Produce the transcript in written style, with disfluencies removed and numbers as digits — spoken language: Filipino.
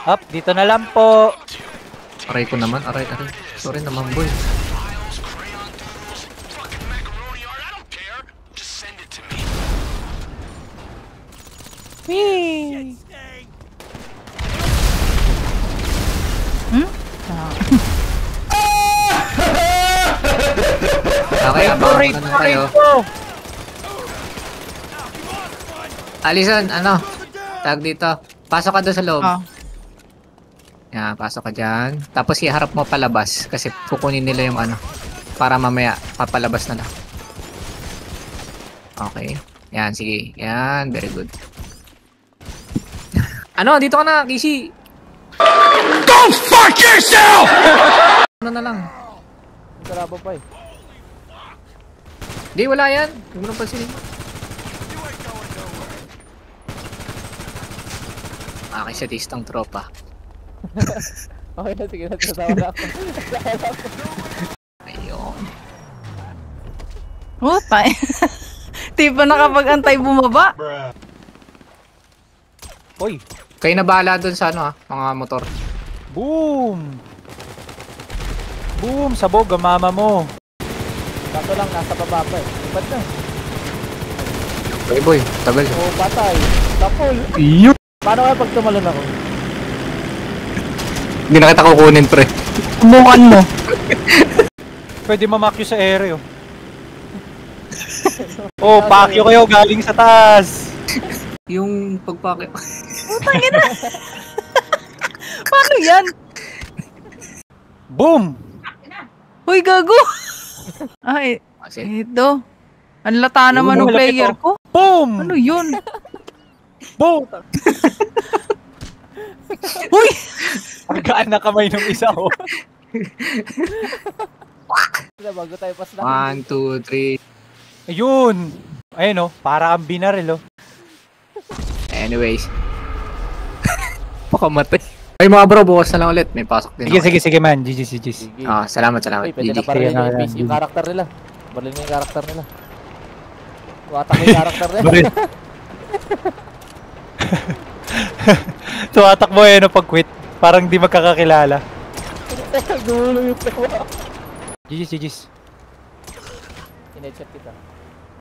Up, dito na lang po. Aray ko naman, aray. Sorry naman, boy. Whee! Okay, abangan ko na kayo. Alison, ano? Tag dito. Pasok ka doon sa loob. Yan, pasok ka dyan. Tapos iharap mo palabas. Kasi kukunin nila yung ano. Para mamaya papalabas na lang. Okay. Yan, sige. Yan, very good. Ano, dito ka na, Casey. Go fuck yourself! Ano na lang. Sarap pa eh. Di, wala yan. Huwag mo nang pansinin mo. Okay, sa tistang tropa. Okay na, sige na. Tatawa na ako. Ayun. Puta. Di pa nakapag-antay bumaba. Hoy. Kayo na bahala dun sa ano mga motor. Boom! Boom! Sabog ang mama mo. Kaso lang, nasa baba pa eh. Ba't na? Okay boy, tagal. Oo, patay. Tapol. Yup! Paano kaya pag tumalon ako? Hindi na kita kukunin, pre. Bukan mo. Pwede mamakyo sa ere, oh. Oh, pakyo kayo galing sa taas. Yung pagpakyo. Putang ina. Paano yan? Boom! Uy, gago. Ay, ito. Ang lata naman ng player ko. Boom! Ano yun? Boom! Uy! Ang gaan na kamay ng isa, oh. Bago tayo pas na. 1, 2, 3. Ayun! Ayun, oh. Para kang binaril, oh. Anyways. Pakamatay. Ay mga bro, bukas na lang ulit. May pasok din ako. Sige man. GG. Salamat. Pwede na parin yung karakter nila. Baril mo yung karakter nila. Tuwatak mo yung karakter nila. Tuwatak mo yun pag-quit. Parang di magkakakilala. Gulo yung pewa. GG. In-headshot kita.